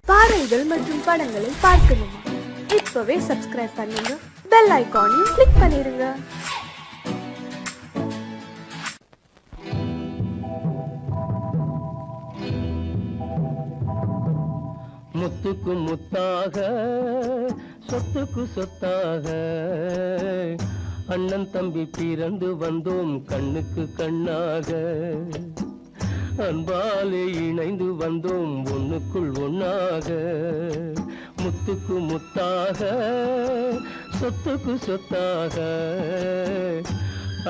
பாடல்கள் மற்றும் படங்களை பார்க்கணுமா? இப்பவே சப்ஸ்கிரைப் பண்ணுங்க, பெல் ஐகானையும் கிளிக் பண்ணிருங்க. முத்துக்கு முத்தாக சொத்துக்கு சொத்தாக அண்ணன் தம்பி பிறந்து வந்தோம் கண்ணுக்கு கண்ணாக. அன்பாலே இணைந்து வந்தோம் ஒண்ணுக்குள் ஒண்ணாக. முத்துக்கு முத்தாக சொத்துக்கு சொத்தாக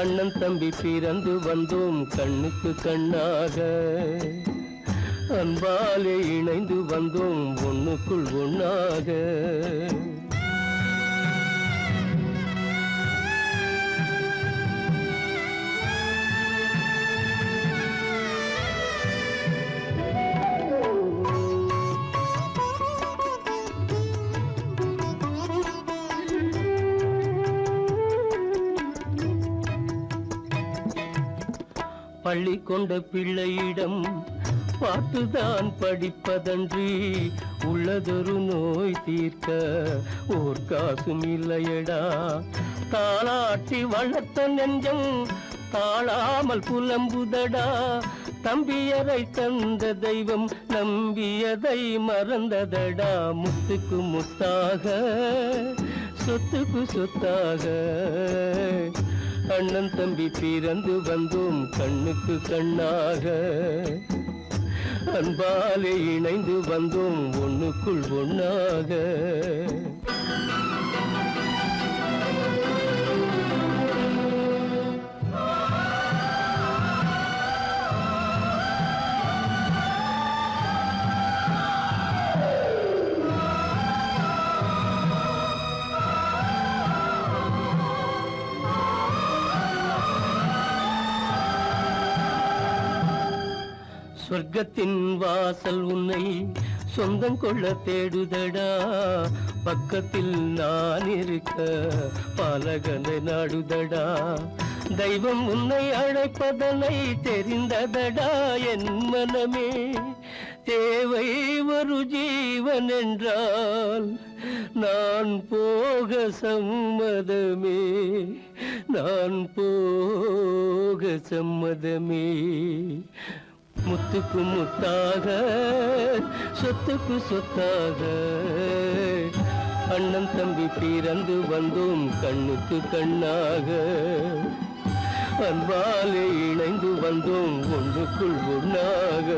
அண்ணன் தம்பி பிறந்து வந்தோம் கண்ணுக்கு கண்ணாக. அன்பாலே இணைந்து வந்தோம் ஒண்ணுக்குள் ஒண்ணாக. பள்ளி கொண்ட பிள்ளையிடம் பார்த்துதான் படிப்பதன்றி உள்ளதொரு நோய் தீர்க்க ஓர் காசும் இல்லையடா. தாளாட்டி வளர்த்த நெஞ்சம் தாழாமல் புலம்புதடா. தம்பியரை தந்த தெய்வம் நம்பியதை மறந்ததடா. முத்துக்கு முத்தாக சொத்துக்கு சொத்தாக அண்ணன் தம்பி பிறந்து வந்தோம் கண்ணுக்கு கண்ணாக. அன்பாலே இணைந்து வந்தோம் ஒண்ணுக்குள் ஒண்ணாக. சொர்க்கத்தின் வாசல் உன்னை சொந்தம் கொள்ள தேடுதடா. பக்கத்தில் நான் இருக்க பாலகனை நாடுதடா. தெய்வம் உன்னை அழைப்பதனை தெரிந்ததடா என் மனமே. தேவை ஒரு ஜீவன் என்றால் நான் போக சம்மதமே. நான் போக சம்மதமே. முத்துக்கு முத்தாக சொத்துக்கு சொத்தாக அண்ணன் தம்பி பிறந்து வந்தோம் கண்ணுக்கு கண்ணாக. அன்பாலே இணைந்து வந்தோம் ஒன்றுக்குள் ஒண்ணாக.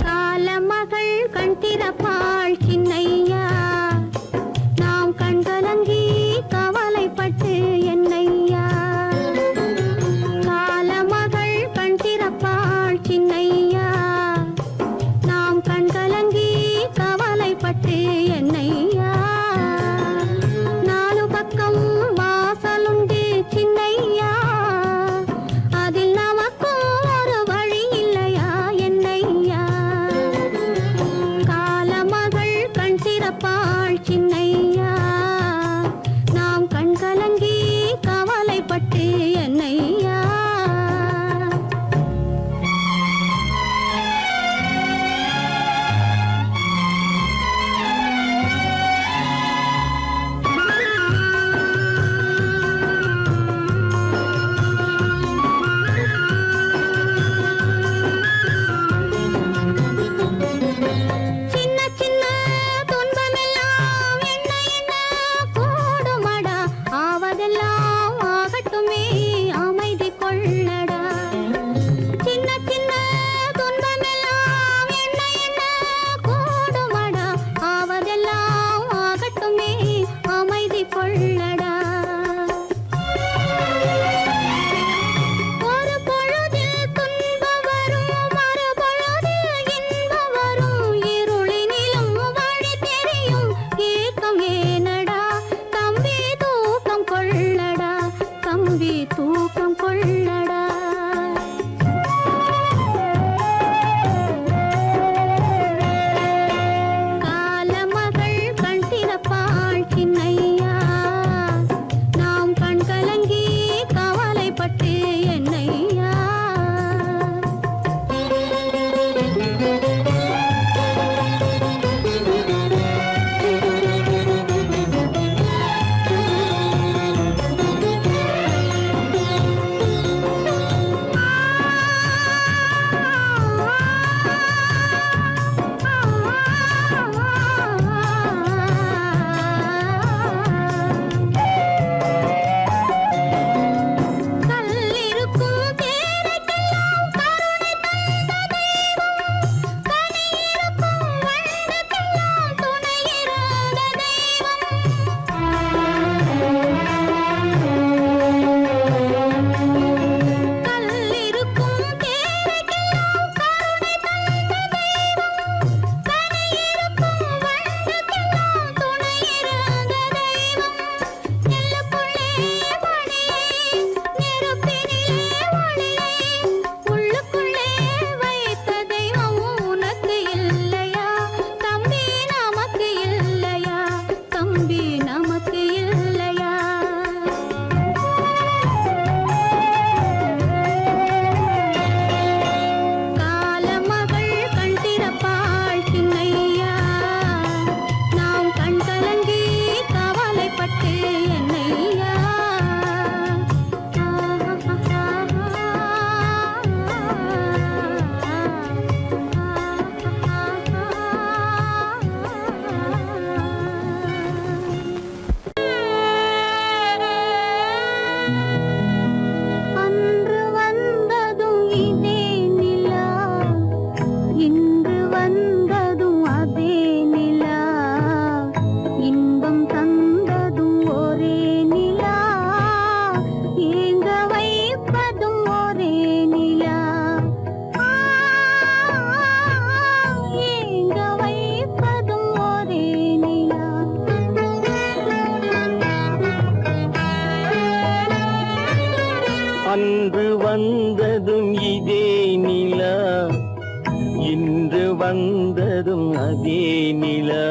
காலமகள் கண் திறப்பாள் சின்னையா, நாம் கண்கலங்கி கவலைப்பட்டு என்னையா. காலமகள் கண் திறப்பாள் சின்னையா, நாம் கண்கலங்கி கவலைப்பட்டு என்னையா. நாலு பக்கம் வாசலுண்டு சின்னையா, அதில் வந்ததும் இதே நிலா, இன்று வந்ததும் அதே நிலா,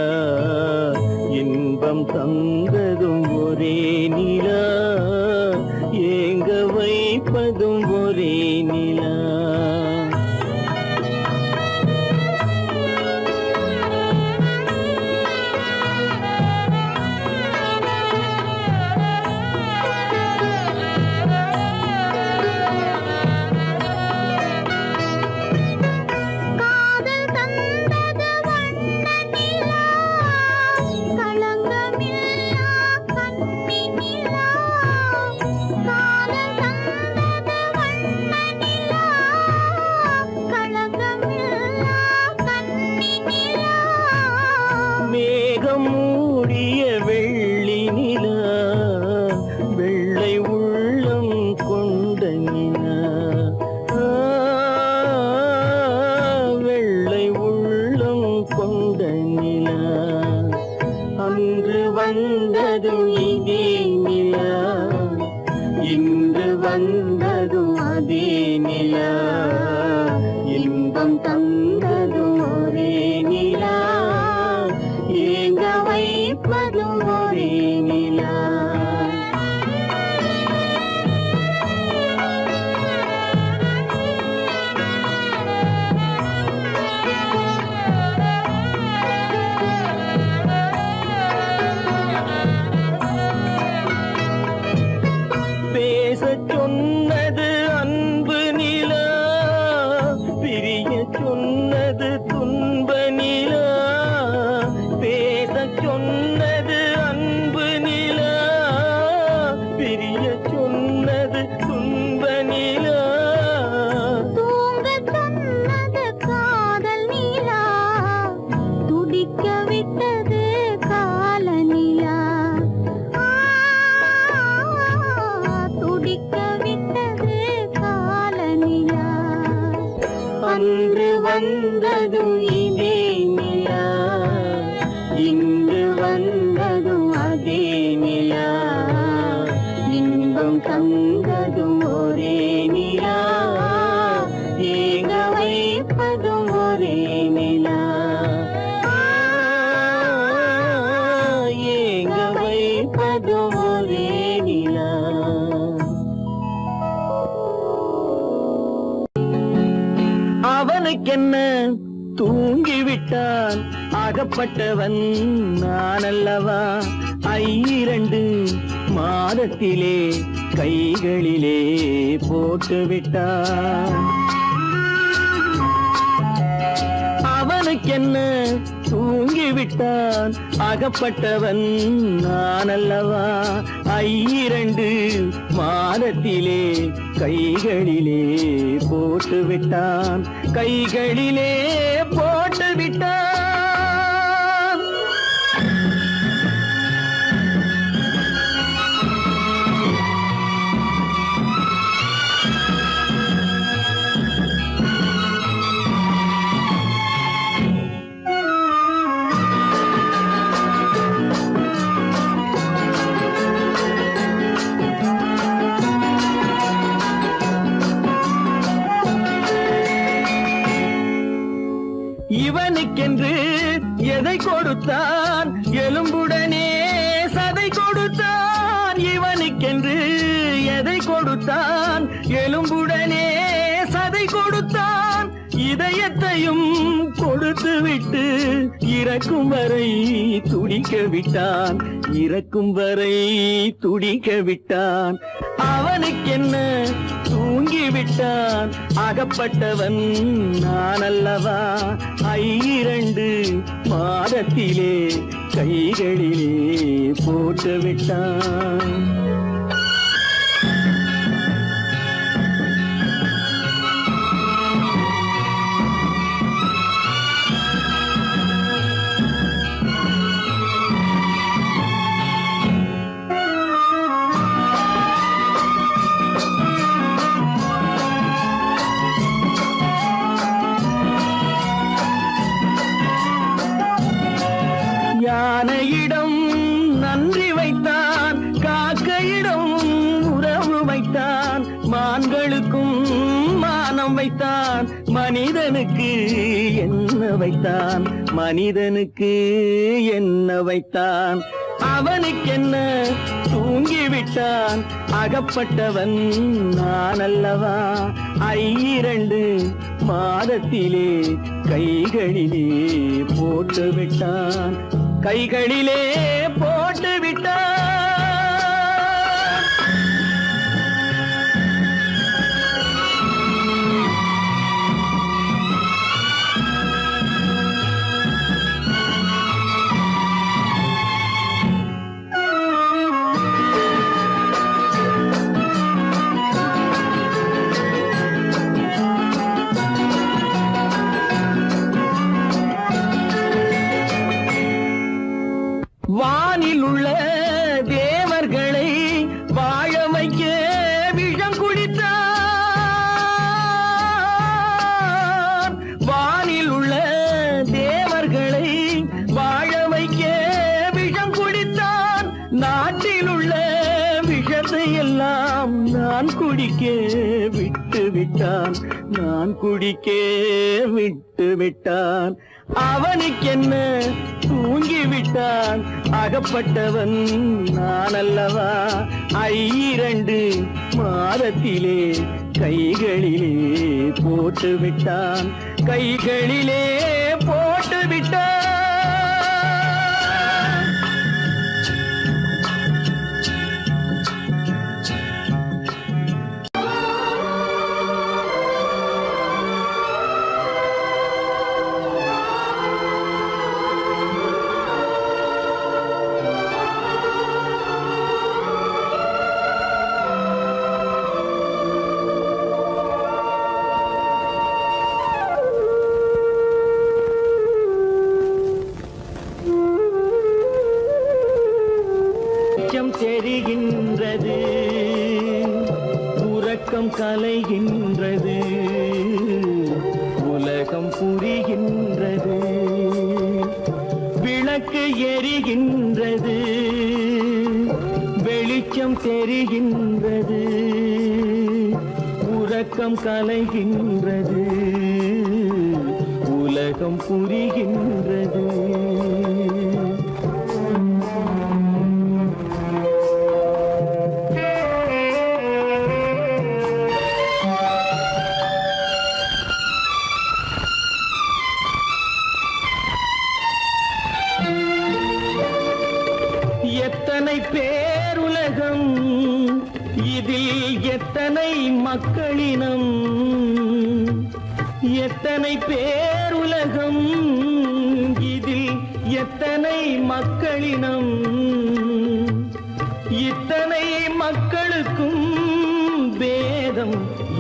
இன்பம் தந்ததும் ஒரே நிலா, ஏங்க வைப்பதும் ஒரே நிலா. காதல் தந்தது வண்ண நிலா, களங்கமில்லா கன்னி நிலா. காதல் தந்தது வண்ண நிலா, களங்கமில்லா கன்னி நிலா. மேகம் மூடிய வெள்ளி நிலா, வெள்ளை உள்ளம் கொண்ட நிலா, வெள்ளை உள்ளம் கொண்ட நிலா. அன்று வந்ததும் இதே நிலா, இன்று வந்ததும் அதே நிலா, இன்பம் தந்ததும் ஒரே நிலா, ஏங்க வைப்பதும் ஒரே நிலா. பேசச் சொன்னது அன்பு நிலா, பிரியச் சொன்னது துன்ப நிலா. பேசச் சொன்னது அன்பு நிலா, பிரியச் சொன்னது துன்ப நிலா. தூங்கச் சொன்னது காதல் நிலா, துடிக்க விட்டது கால நிலா. துடிக்க விட்டது கால நிலா. அன்று வந்ததும் இதே நிலா, இன்று வந்ததும் அதே நிலா, இன்பம் தந்ததும் ஒரே நிலா, ஏங்க வைப்பதும் ஒரே நிலா, ஏங்க வைப்பதும் ஒரே நிலா. அவனுக்கென்ன தூங்கிவிட்டான், அகப்பட்டவன் நான் அல்லவா. 2 மாதத்திலே கைகளிலே போட்டு விட்டான். அவனுக்கென்ன தூங்கிவிட்டான், அகப்பட்டவன் நான் அல்லவா. 2 மாதத்திலே கைகளிலே போட்டு விட்டான், கைகளிலே போட்டு விட்டான். இவனுக்கென்று எதை கொடுத்தான், எலும்புடனே சதை கொடுத்தான். இவனுக்கென்று எதை கொடுத்தான், எலும்புடனே சதை கொடுத்தான். இதயத்தையும் கொடுத்து விட்டு இறக்கும் வரை துடிக்க விட்டான், இறக்கும் வரை துடிக்க விட்டான். அவனுக்கென்ன தூங்கிவிட்டான், அகப்பட்டவன் நான் அல்லவா. 2 மாதத்திலே கைகளிலே போட்டு விட்டான். யானையிடம் நன்றி வைத்தான், காக்கையிடம் வண்ணம் வைத்தான் மனிதனுக்கு என்ன வைத்தான், மனிதனுக்கு என்ன வைத்தான். அவனுக்கென்ன தூங்கிவிட்டான், அகப்பட்டவன் நான் அல்லவா. 2 மாதத்திலே கைகளிலே போட்டு விட்டான், கைகளிலே போட்டு விட்டான். வானில் உள்ள தேவர்களை வாழ வைக்க விஷம் குடித்தான். வானில் உள்ள தேவர்களை வாழ வைக்க விஷம் குடித்தான். நாட்டில் உள்ள விஷத்தை எல்லாம் நான் குடிக்க விட்டு விட்டான், நான் குடிக்க விட்டு விட்டான். அவனுக்கென்ன தூங்கிவிட்டான், அகப்பட்டவன் நான் அல்லவா. 2 மாதத்திலே கைகளிலே போட்டு விட்டான், கைகளிலே போட்டு விட்டான். தெரிகின்றது, உறக்கம் கலைகின்றது, உலகம் புரிகின்றது. விளக்கு எரிகின்றது, வெளிச்சம் தெரிகின்றது, உறக்கம் கலைகின்றது, உலகம் புரிகின்றது. எத்தனை பேருலகம், இதில் எத்தனை மக்களினம். எத்தனை பேருலகம், இதில் எத்தனை மக்களினம். இத்தனை மக்களுக்கும் வேதம்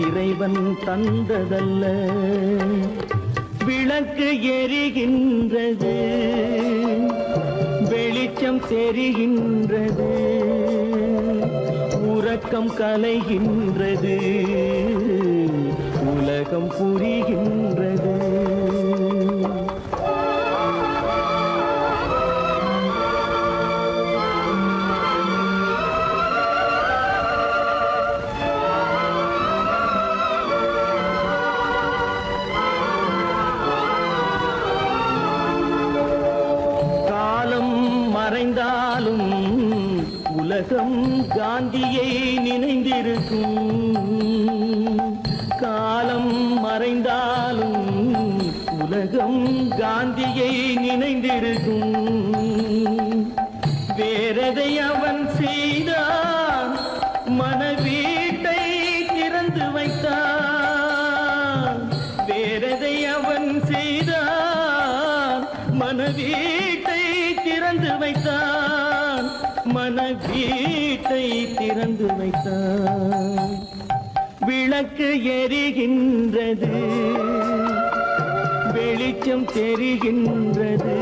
இறைவன் தந்ததல்ல. விளக்கு எரிகின்றது, வெளிச்சம் தெரிகின்றது, உறக்கம் கலைகின்றது, உலகம் புரிகின்றது. மறைந்தாலும் உலகம் காந்தியை நினைந்திருக்கும். காலம் மறைந்தாலும் உலகம் காந்தியை நினைந்திருக்கும். வேறதை அவன் செய்தான், மனவீட்டை திறந்து வைத்தான். வேறதை அவன் செய்தான், மனவீட்டை திறந்து வைத்தான், மனவீட்டை திறந்து வைத்தான். விளக்கு எரிகின்றது, வெளிச்சம் தெரிகின்றது,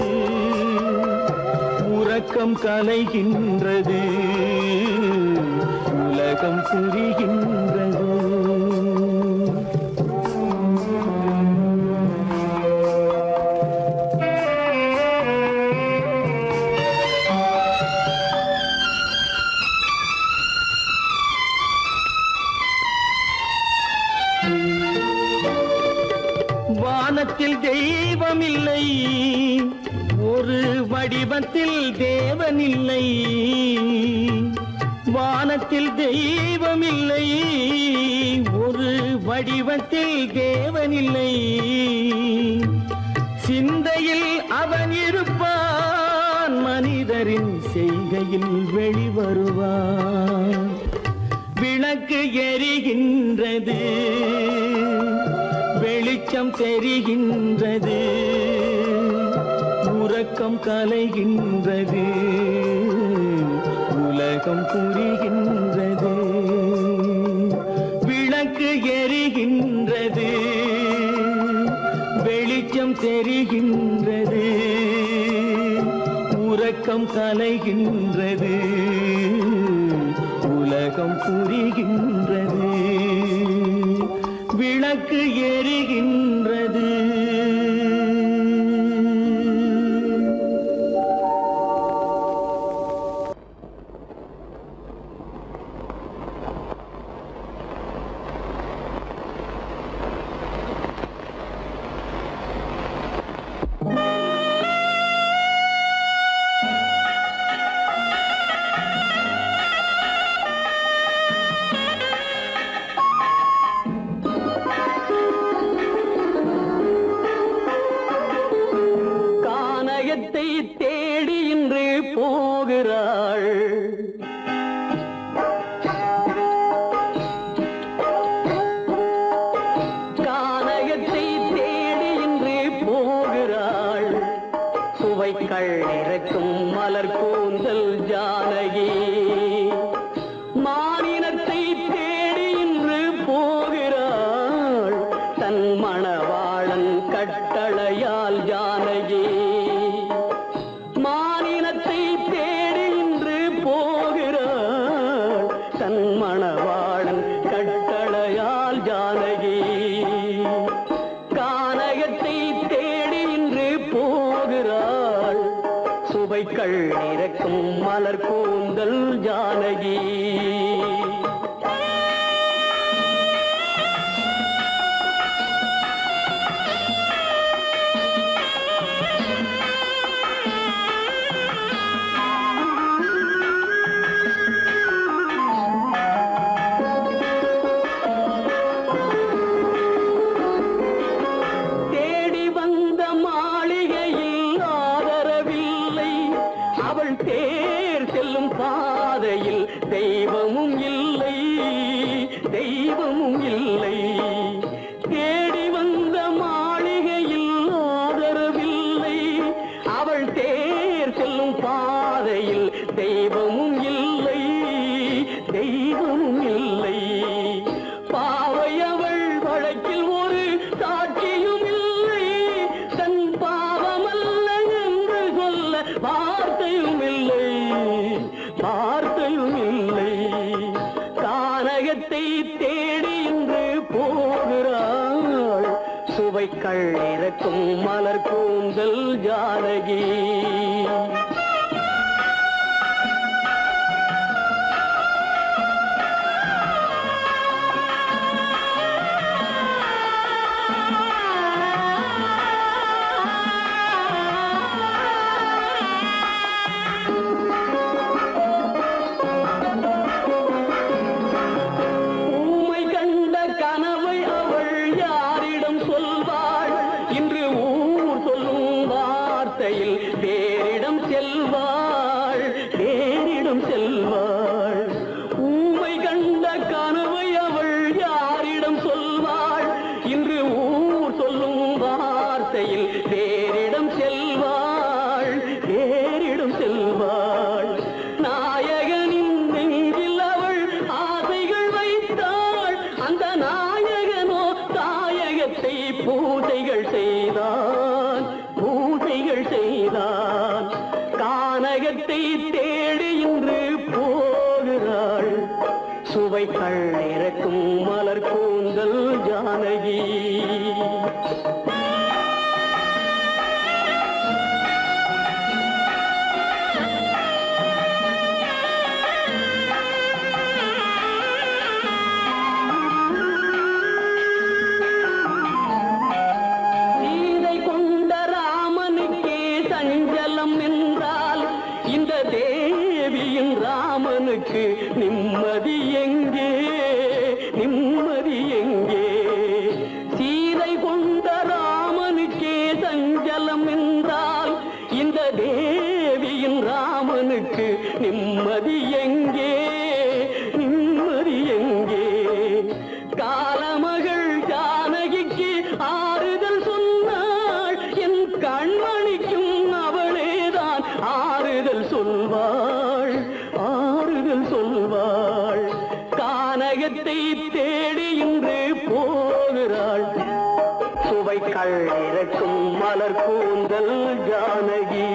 உறக்கம் கலைகின்றது, உலகம் புரிகின்றது. வானத்தில் தெய்வம் இல்லை, ஒரு வடிவத்தில் தேவன் இல்லை. வானத்தில் தெய்வம் இல்லை, ஒரு வடிவத்தில் தேவன் இல்லை. சிந்தையில் அவன் இருப்பான், மனிதரின் செய்கையில் வெளிவருவான். விளக்கு எரிகின்றது, வெளிச்சம் தெரிகின்றது, உறக்கம் கலைகின்றது, உலகம் புரிகின்றது. விளக்கு எரிகின்றது, வெளிச்சம் தெரிகின்றது, உறக்கம் கலைகின்றது, உலகம் புரிகின்றது. விளக்கு எரிகின்றது. கானகத்தை தேடி இன்று போகிறாள். கானகத்தை தேடி இன்று போகிறாள். சுவைக்கள் இறக்கும் மலர் கூந்தல் ஜானகி. மானினத்தை தேடி இன்று போகிறாள், தன் மணவாளன் கட்டளையால் ஜானகி. மானினத்தை தேடி இன்று போகிறாள், தன் மணவாளன் கட்டளையால் ஜானகி. கானகத்தை தேடி இன்று போகிறாள், சுவைக்கள் இறக்கும் மலர் கூந்தல் ஜானகி. தேடி வந்த மாளிகையில் ஆதரவில்லை, அவள் தேர் செல்லும் பாதையில் தெய்வமும் இல்லை, தெய்வமும் இல்லை. தேடி வந்த மாளிகையில் ஆதரவில்லை, அவள் தேர் செல்லும் பாதையில் தெய்வமும் இல்லை, தெய்வமும் இல்லை. பாவை அவள் வழக்கில் ஒரு சாட்சியும் இல்லை, தன் பாவமல்ல என்று சொல்ல வார்த்தையும் இல்லை, வார்த்தையும் இல்லை. கானகத்தை தேடி இன்று போகிறாள், சுவைக்கள் இறக்கும் மலர் கூந்தல் ஜானகி. ஊமை கண்ட கனவை அவள் யாரிடம் சொல்வாள், இன்று ஊர் சொல்லும் வார்த்தையில் வேறிடம் செல்வாள், வேறிடம் செல்வாள். ஊமை கண்ட கனவை அவள் யாரிடம் சொல்வாள், இன்று ஊர் சொல்லும் வார்த்தையில் வேறிடம் செல்வாள், வேறிடம் செல்வாள். நாயகனின் நெஞ்சில் அவள் ஆசைகள் வைத்தாள், அந்த நாயகனோ தாயகத்தை பூஜைகள் செய்தான், பூஜைகள் செய்தான். கானகத்தை தேடி இன்று போகிறாள், சுவைக்கள் இறக்கும் மலர் கூந்தல் ஜானகி. ராமனுக்கு நிம்மதி எங்கே, நிம்மதி எங்கே? சீதை கொண்ட ராமனுக்கே சஞ்சலம் என்றால் இந்த தேவியின் ராமனுக்கு நிம்மதி எங்கே, நிம்மதி எங்கே? காலமகள் ஜானகிக்கு ஆறுதல் சொன்னாள், என் கண்மணிக்கும் அவளேதான் ஆறுதல் சொல்வாள், ஆறுதல் சொல்வாள். கானகத்தை தேடி இன்று போகிறாள், சுவைக்கள் இறக்கும் மலர் கூந்தல் ஜானகி.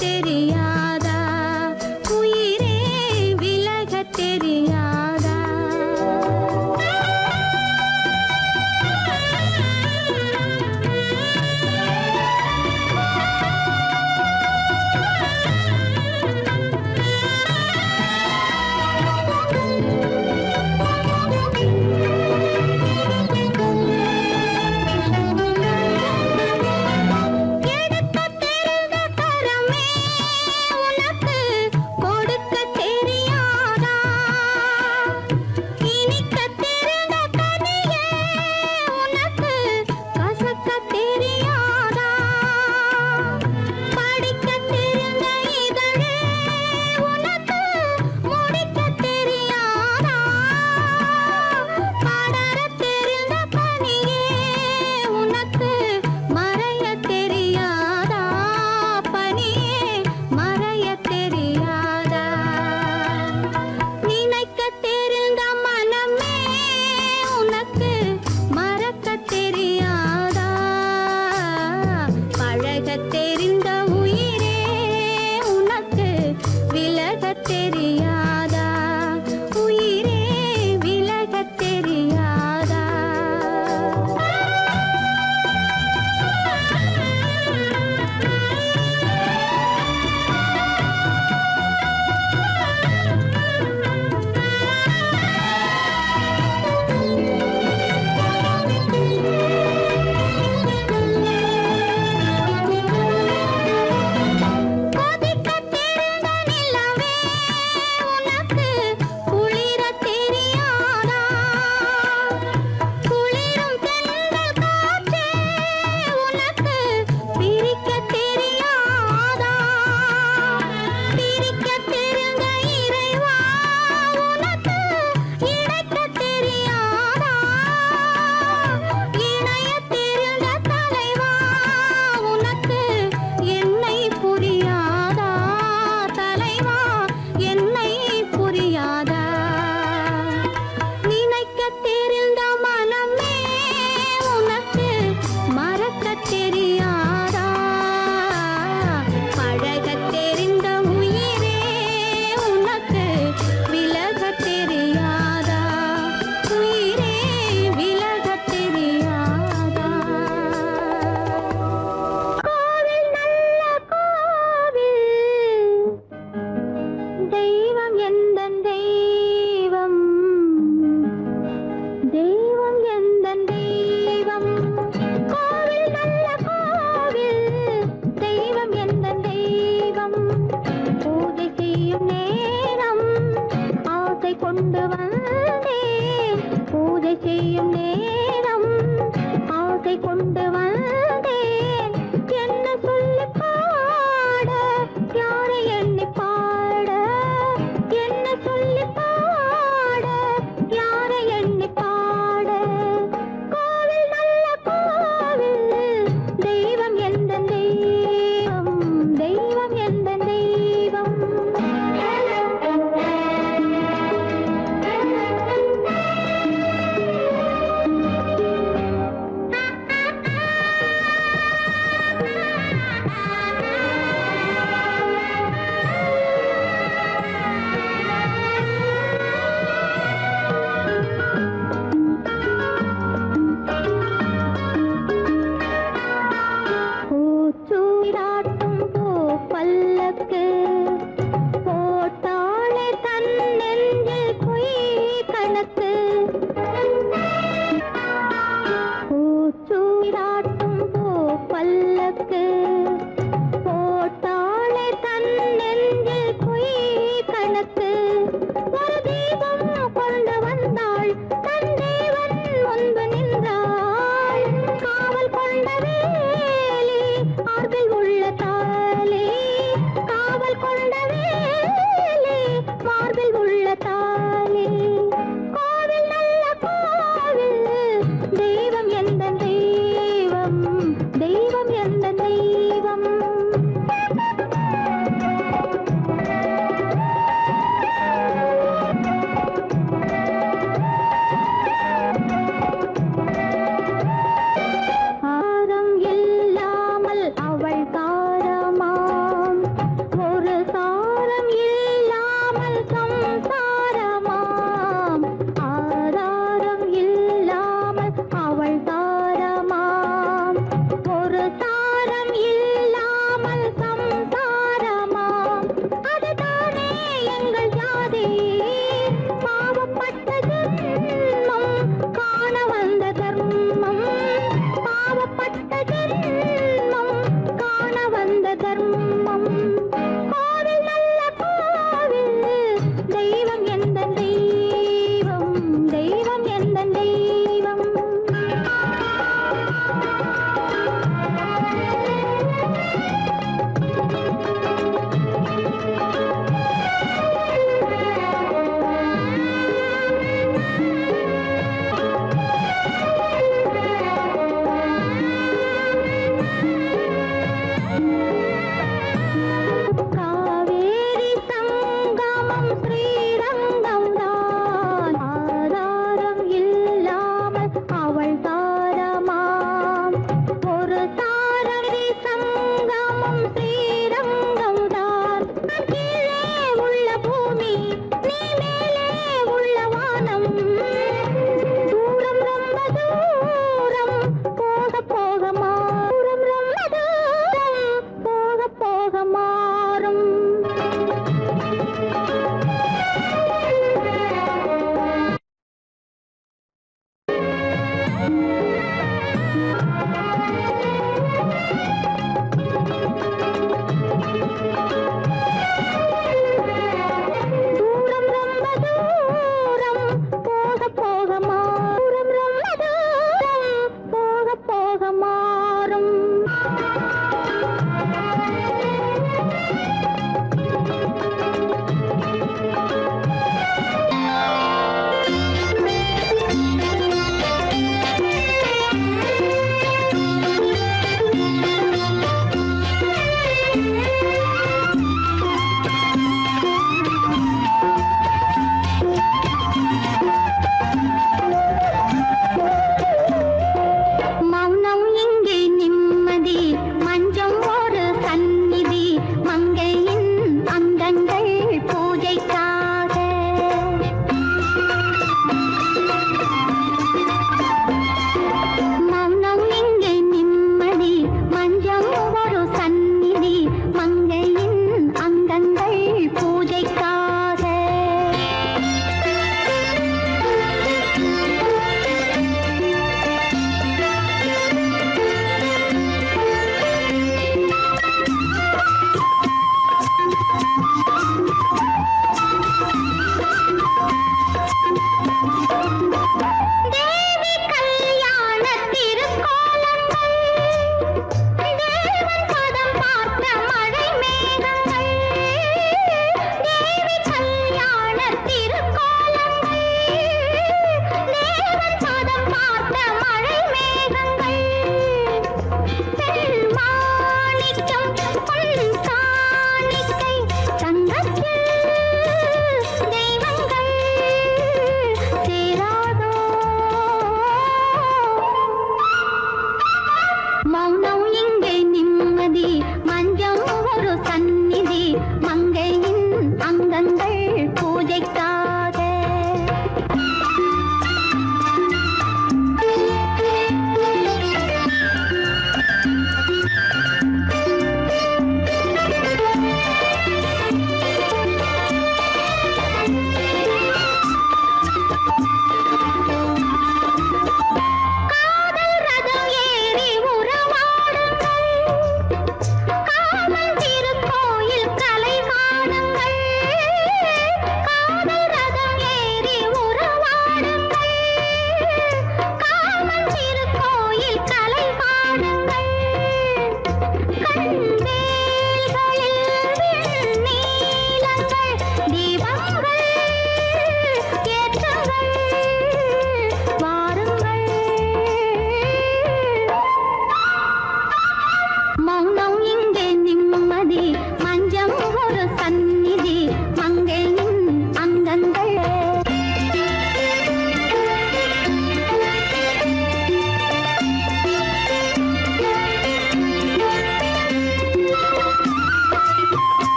தெரியாதா உயிரே விலக தெரியாதா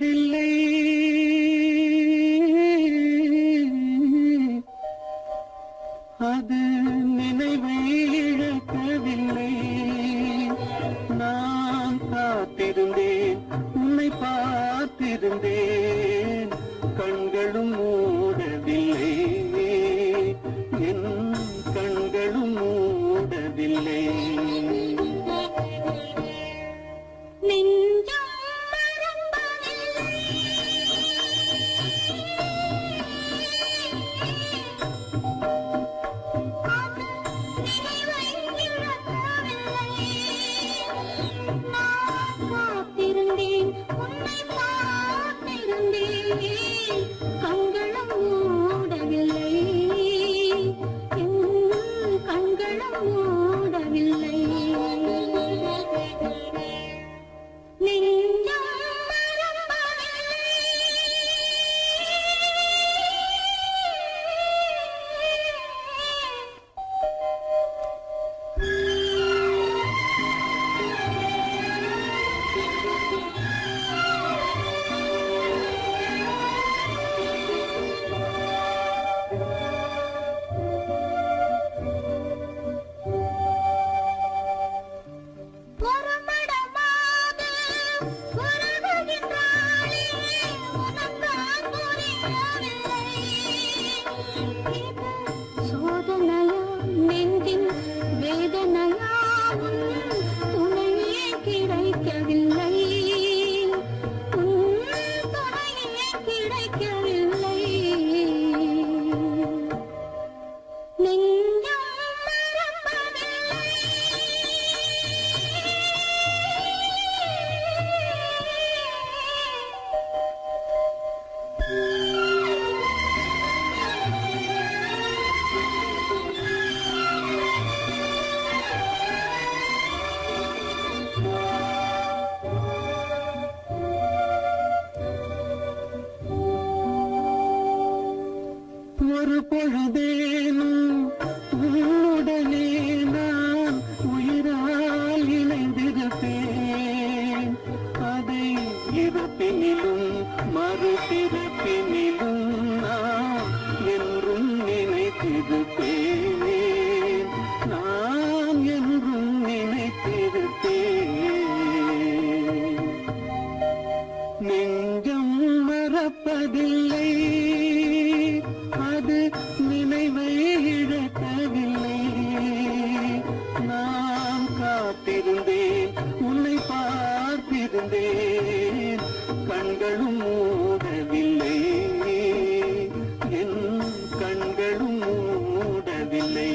மறப்பதில்லை அது நினைவை இழக்கவில்லை நான் காத்திருந்தேன் உன்னை பார்த்திருந்தேன் கண்களும் மூடவில்லை என் கண்களும் மூடவில்லை ஒரு பொழுதேனும் உன்னுடனே நான் உயிரால் இணைந்திருப்பேன் அதை இருப்பினிலும் மறுபிறப்பினிலும் நான் என்றும் நினைத்திருப்பேன் நான் என்றும் நினைத்திருப்பேன் நெஞ்சம் மறப்பதில்லை அது நினைவை இழக்கவில்லை நான் காத்திருந்தேன் உன்னை பார்த்திருந்தேன் கண்களும் மூடவில்லை என் கண்களும் மூடவில்லை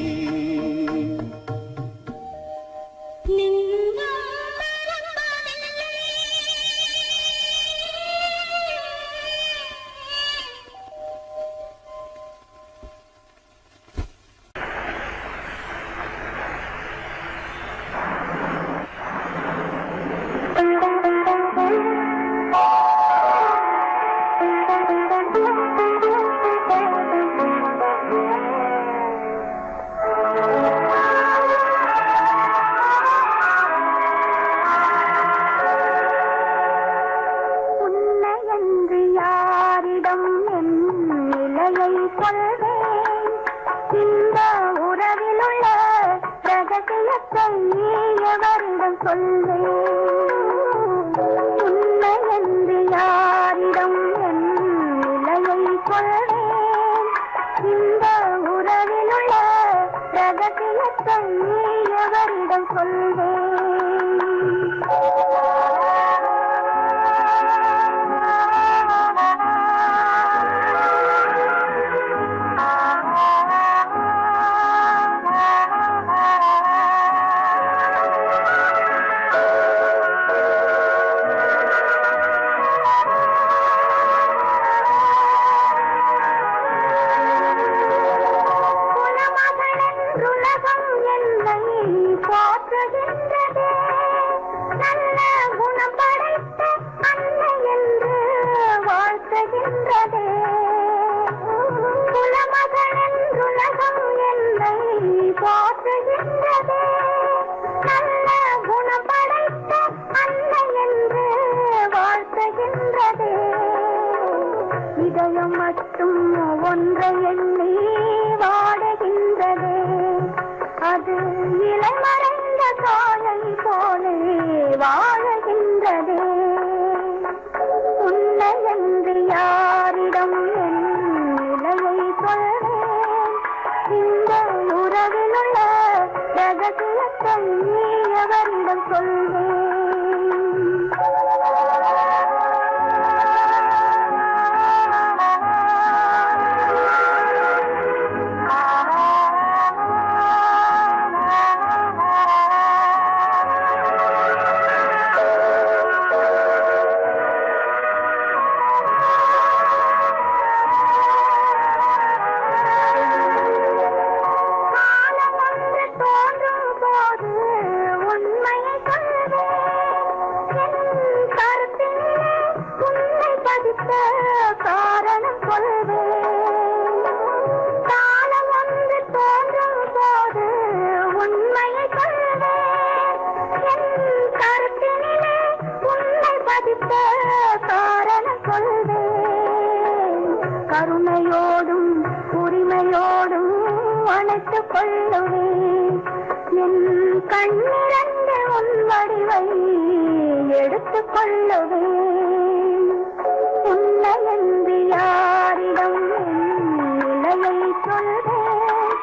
நல்ல குணம் படைத்த அன்னை என்று வாழ்த்துகின்றதே இதயம் மட்டும் ஒன்றை எண்ணி வாடுகின்றதே, அது இளமறைந்த காலை போலே வாழுகின்றதே. உன்னை என்று யாரிடம் என் நிலையை சொல்வேன், இந்த உறவில் உள்ள ரகசியத்தை எவரிடம் சொல்வேன். காரணம் சொல்வேன், காலம் ஒன்று தோன்றும் போது உண்மையை சொல்வேன். என் கருத்தினிலே உன்னை பதித்த காரணம் சொல்வேன். கருணையோடும் உரிமையோடும் அணைத்துக் கொள்ளுவேன். என் கண்ணிரண்டு உன் வடிவை எடுத்துக் கொள்ளுவேன். உன்னை என்று யாரிடம் நிலையை சொல்வேன்,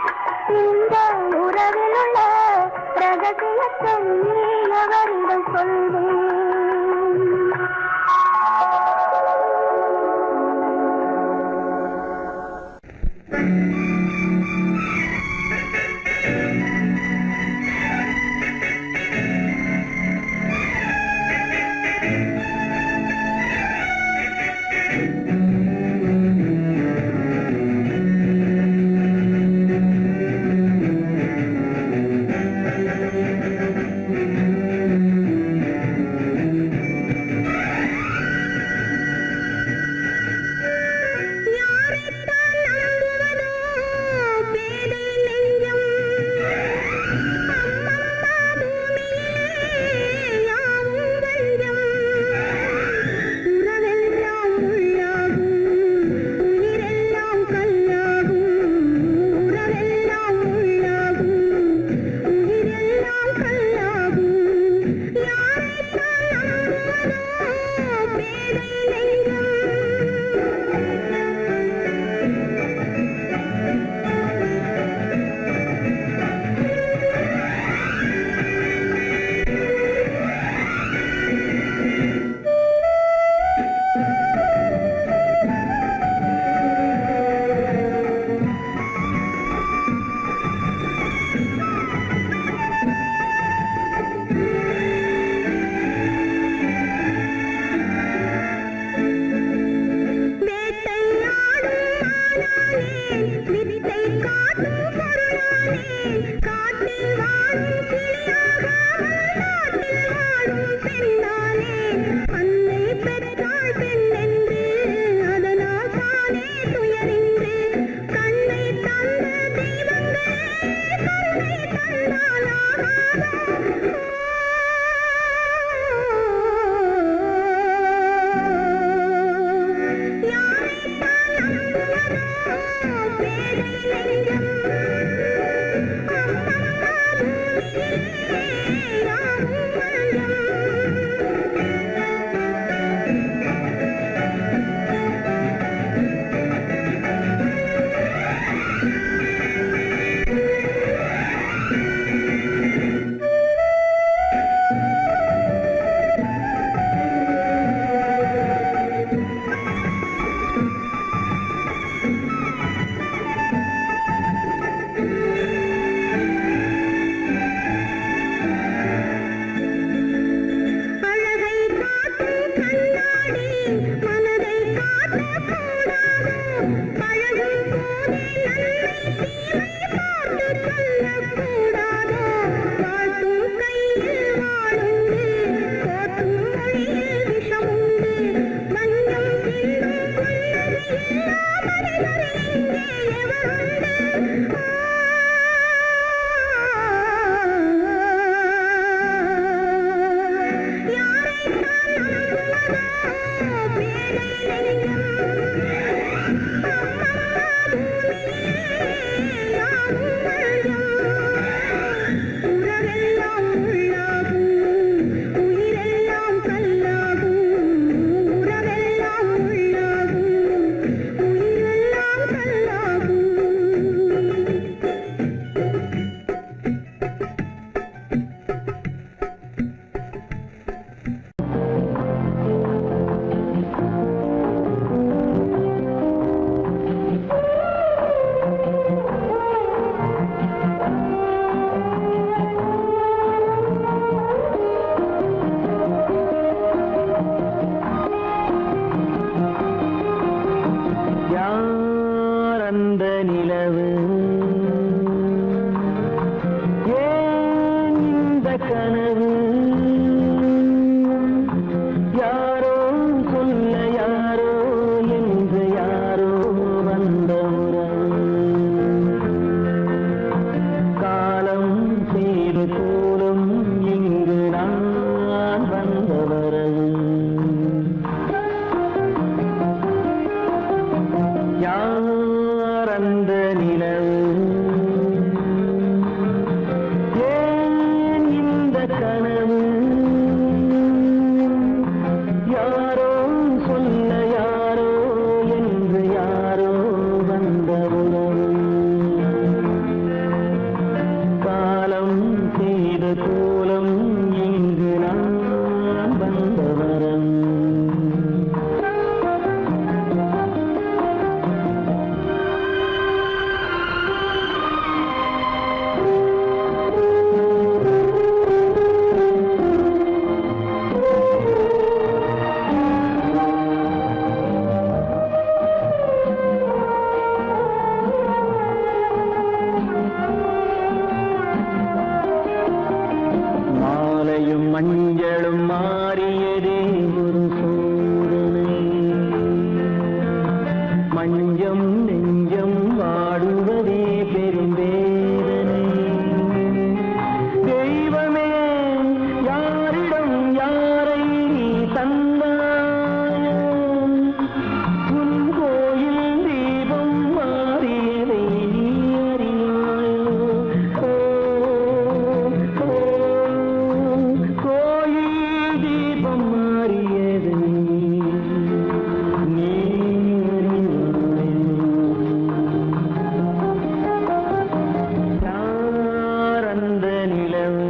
இந்த உறவில் உள்ள ரகசியத்தை எவரிடம் சொல்வேன். மஞ்சம் நெஞ்சம் வாடுவதே பெரும்பேதனை. தெய்வமே யாரிடம் யாரை நீ தந்தாயோ, உன் கோயில் தீபம் மாறியதை நீ அறியாயோ. கோயில் தீபம் மாறியதை நீ யார் அந்த நிலவு,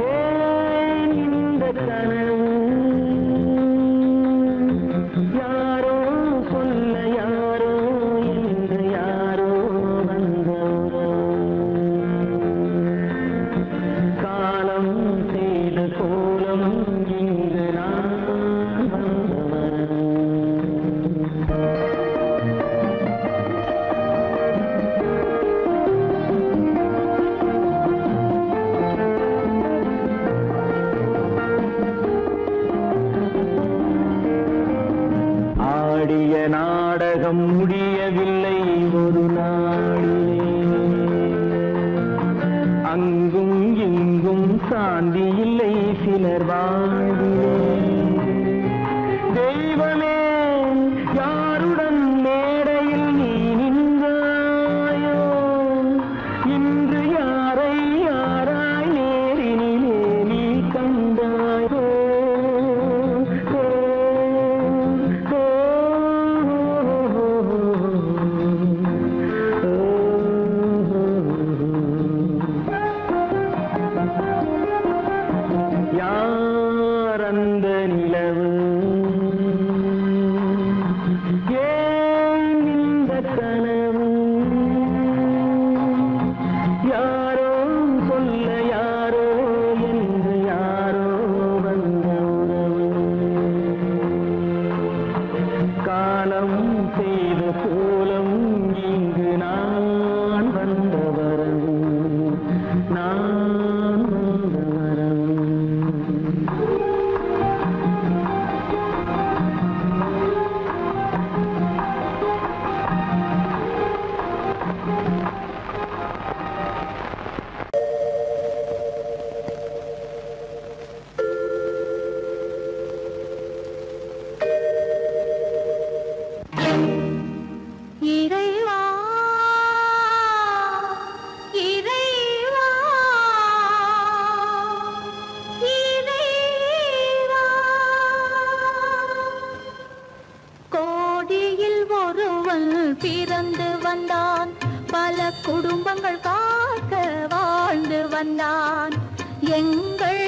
ஏன் இந்த கனவு, யாரோ சொல்ல யாரோ என்று யாரோ வந்தவரோ, காலம் செய்த கோலம் இங்கு நான் வந்தவரோ. ஆடிய நாடகம் முடியவில்லை ஒரு நாளிலே, அங்கும் இங்கும் சாந்தி இல்லை சிலர் வாழ்விலே. தெய்வமே யாருடன் மேடையில் நீ நின்றாயோ, இன்று யாரை யாராய் நேரினிலே நீ கண்டாயோ. யார் அந்த நிலவு, ஏன் இந்த கனவு, யாரோ சொல்ல யாரோ என்று யாரோ வந்த உறவு, காலம் செய்த கோலம் இங்கு நான் வந்த வரவு, நான் வந்த வரவு. இறைவா இறைவா இறைவா, கோடியில் ஒருவன் பிறந்து வந்தான், பல குடும்பங்கள் காக்க வாழ்ந்து வந்தான். எங்கள்